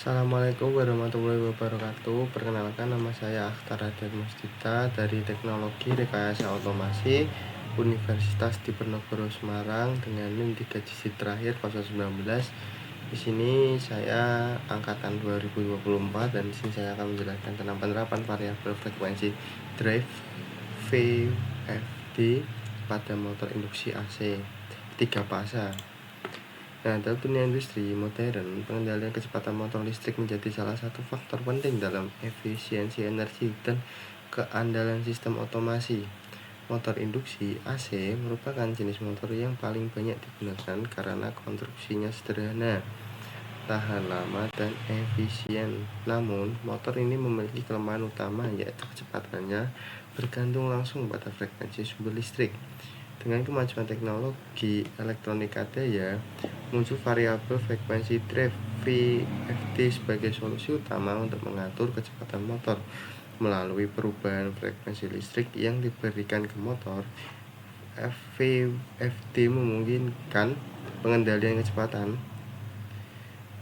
Assalamualaikum warahmatullahi wabarakatuh. Perkenalkan, nama saya Akhtar Hadiat Mustita dari Teknologi Rekayasa Otomasi Universitas Diponegoro Semarang dengan NIM 3 digit terakhir 019. Di sini saya angkatan 2024 dan di sini saya akan menjelaskan tentang penerapan variabel frekuensi drive VFD pada motor induksi AC 3 fase. Nah, dalam dunia industri modern, pengendalian kecepatan motor listrik menjadi salah satu faktor penting dalam efisiensi energi dan keandalan sistem otomasi. Motor induksi AC merupakan jenis motor yang paling banyak digunakan karena konstruksinya sederhana, tahan lama, dan efisien. Namun, motor ini memiliki kelemahan utama, yaitu kecepatannya bergantung langsung pada frekuensi sumber listrik. Dengan kemajuan teknologi elektronika daya, muncul variabel frekuensi drive VFD sebagai solusi utama untuk mengatur kecepatan motor. Melalui perubahan frekuensi listrik yang diberikan ke motor, VFD memungkinkan pengendalian kecepatan,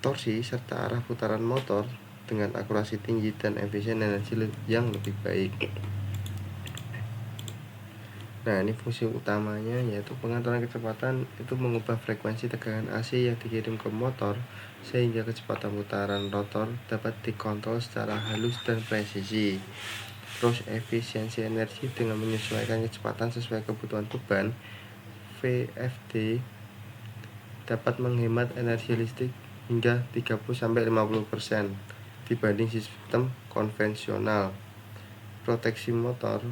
torsi, serta arah putaran motor dengan akurasi tinggi dan efisien energi yang lebih baik. Nah, ini fungsi utamanya yaitu pengaturan kecepatan itu mengubah frekuensi tegangan AC yang dikirim ke motor sehingga kecepatan putaran rotor dapat dikontrol secara halus dan presisi. Terus efisiensi energi dengan menyesuaikan kecepatan sesuai kebutuhan beban. VFD dapat menghemat energi listrik hingga 30-50% dibanding sistem konvensional. Proteksi motor,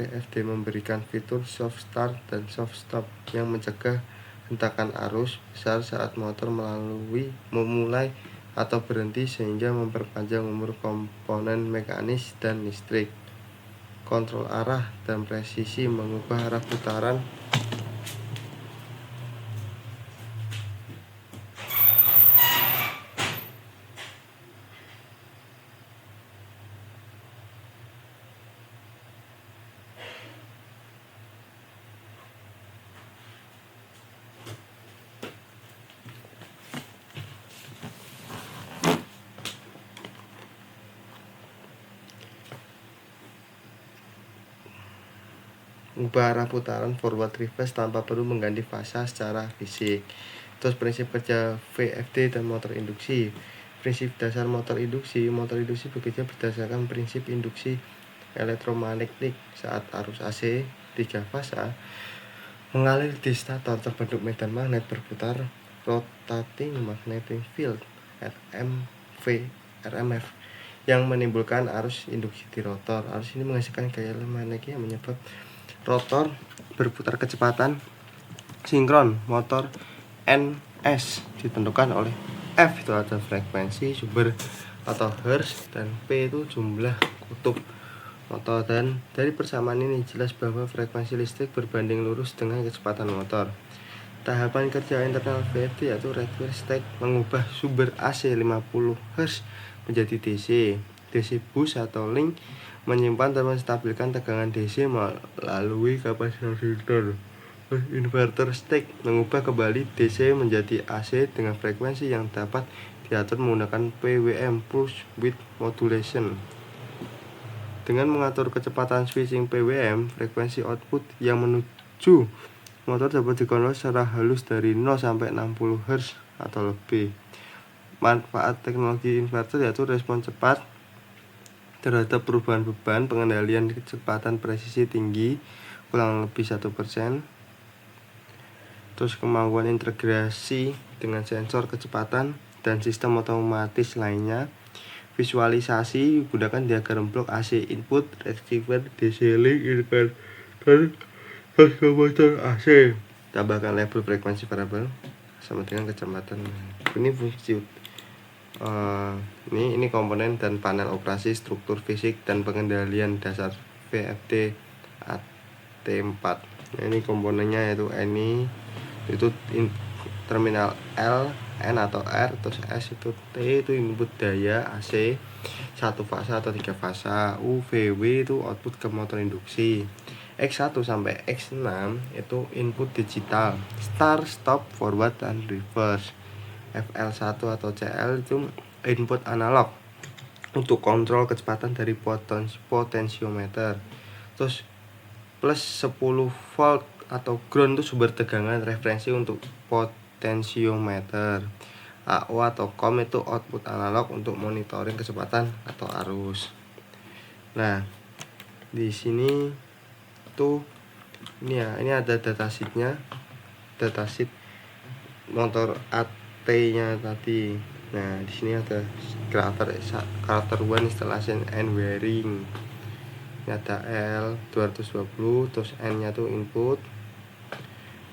VFD memberikan fitur soft start dan soft stop yang mencegah hentakan arus besar saat motor memulai atau berhenti sehingga memperpanjang umur komponen mekanis dan listrik. Kontrol arah dan presisi mengubah arah putaran arah putaran forward reverse tanpa perlu mengganti fasa secara fisik. Terus prinsip kerja VFD dan motor induksi. Prinsip dasar motor induksi bekerja berdasarkan prinsip induksi elektromagnetik saat arus AC 3 fasa mengalir di stator terbentuk medan magnet berputar rotating magnetic field RMF yang menimbulkan arus induksi di rotor. Arus ini menghasilkan gaya magnetik yang menyebabkan rotor berputar kecepatan sinkron. Motor NS ditentukan oleh F itu adalah frekuensi sumber atau hertz dan P itu jumlah kutub motor. Dan dari persamaan ini jelas bahwa frekuensi listrik berbanding lurus dengan kecepatan motor. Tahapan kerja internal VFD yaitu reverse state mengubah sumber AC 50 Hz menjadi DC bus atau link, menyimpan dan menstabilkan tegangan DC melalui kapasitor filter. Inverter state mengubah kembali DC menjadi AC dengan frekuensi yang dapat diatur menggunakan PWM pulse width modulation. Dengan mengatur kecepatan switching PWM, frekuensi output yang menuju motor dapat dikontrol secara halus dari 0 sampai 60 Hz atau lebih. Manfaat teknologi inverter yaitu respon cepat terhadap perubahan beban, pengendalian kecepatan presisi tinggi kurang lebih 1%. Terus kemampuan integrasi dengan sensor kecepatan dan sistem otomatis lainnya. Visualisasi gunakan diagram blok AC input, receiver, DC link, inverter, transformator AC. Tambahkan label frekuensi variabel sama dengan kecepatan. Ini fungsi ini komponen dan panel operasi, struktur fisik dan pengendalian dasar VFD AT4. Nah, ini komponennya yaitu ini itu terminal L, N atau R, terus S itu T itu input daya AC 1 fasa atau 3 fasa, U, V, W itu output ke motor induksi. X1 sampai X6 itu input digital, start, stop, forward, dan reverse. FL1 atau CL itu input analog untuk kontrol kecepatan dari potensiometer. Terus plus 10 volt atau ground itu sumber tegangan referensi untuk potensiometer. AO atau COM itu output analog untuk monitoring kecepatan atau arus. Nah, di sini tuh ini ya, ini ada datasheetnya, datasheet motor AT-nya tadi. Nah, di sini ada karakter one installation and wiring. Ini ada L220, terus N-nya tuh input.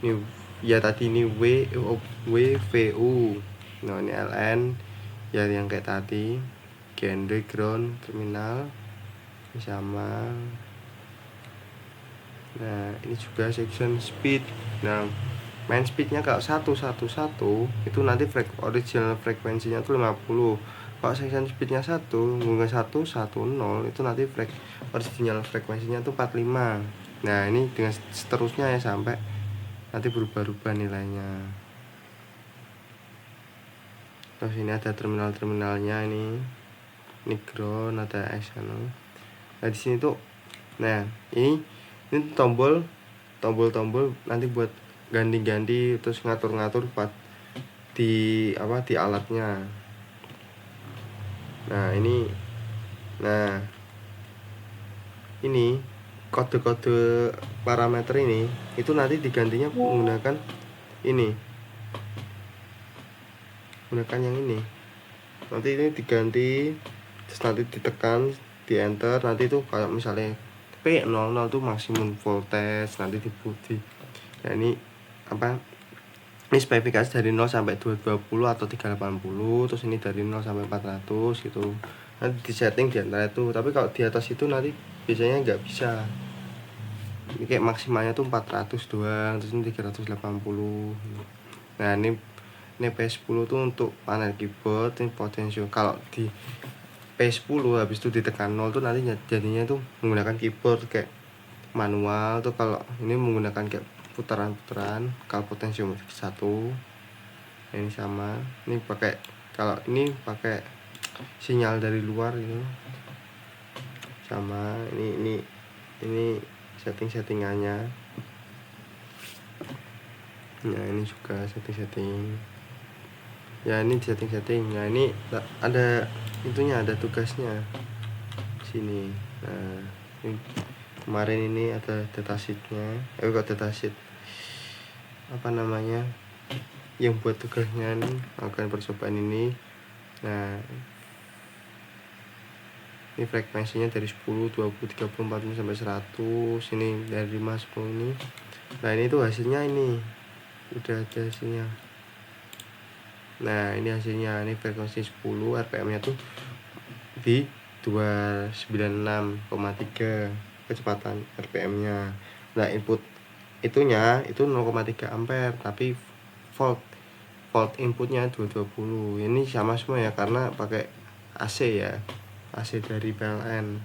Ini ya tadi ini WVU. Nah, ini LN ya yang kayak tadi. Genre ground terminal ini sama. Nah, ini juga section speed. Nah, main speednya kalau 111 itu nanti original frekuensinya tuh 50. Kalau section speednya 1 hingga 110 itu nanti original frekuensinya tuh 45. Nah, ini dengan seterusnya ya sampai nanti berubah-ubah nilainya. Terus ini ada terminalnya ini ground, ada channel. Nah, di sini tuh ini tombol nanti buat ganti-ganti terus ngatur-ngatur di alatnya. Nah, ini kode-kode parameter ini itu nanti digantinya menggunakan yang ini. Nanti ini diganti, terus nanti ditekan, di enter, nanti itu kayak misalnya P00 itu maksimum voltage, nanti diputi. Nah, ini spesifikasi dari 0 sampai 220 atau 380, terus ini dari 0 sampai 400 gitu. Nanti disetting di antara itu. Tapi kalau di atas itu nanti biasanya nggak bisa. Ini kayak maksimalnya tuh 400 doang, terus ini 380. Nah, ini P10 tuh untuk panel keyboard, ini potential. Kalau di P10 habis itu ditekan 0 tuh nanti jadinya tuh menggunakan keyboard kayak manual tuh. Kalau ini menggunakan kayak putaran-putaran. Kalau potentiometer 1 ini sama. Ini pakai, kalau ini pakai sinyal dari luar gitu. Sama ini settingannya. Nah, ini juga setting. Ya, ini setting. Nah, ini ada itunya, ada tugasnya sini. Nah, ini kemarin ini ada datasheetnya. Datasheet yang buat tugasnya nih, akan percobaan ini. Nah, ini frekuensinya dari 10, 20, 30, 40 sampai 100. Ini dari 5, 10 ini. Nah, ini tuh hasilnya, ini udah ada hasilnya. Nah, ini hasilnya, ini frekuensi 10, RPM-nya tuh di 296,3 kecepatan RPM-nya. Nah, input itunya itu 0,3 ampere, tapi volt inputnya 220. Ini sama semua ya, karena pakai AC ya, AC dari PLN.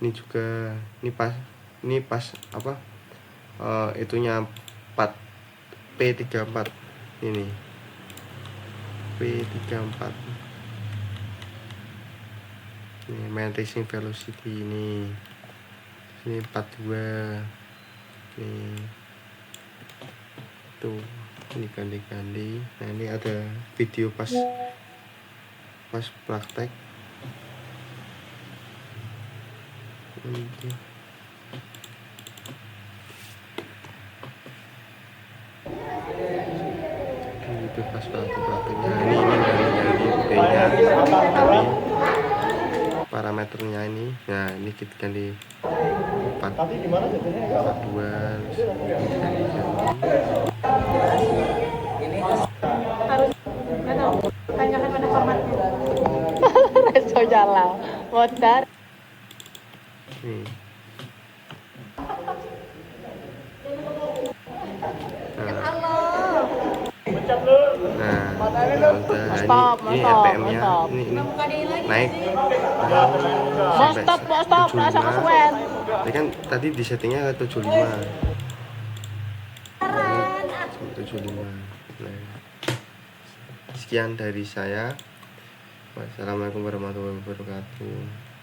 Ini juga ini pas itunya 4 P34 ini P34 ini main racing velocity ini 42 ini tuh, ini ganti. Nah, ini ada video pas praktek ini. Itu pas prakteknya. Ini dari B-nya, parameternya ini. Nah, ini kita ganti 42 harus tanyakan pada formatnya. Reso jalan modar nih. stop, ini RPM-nya ini naik stop, rasa kesuwen. Ini kan tadi di settingnya ke 75 sampai 75. Nah, sekian dari saya. Wassalamualaikum warahmatullahi wabarakatuh.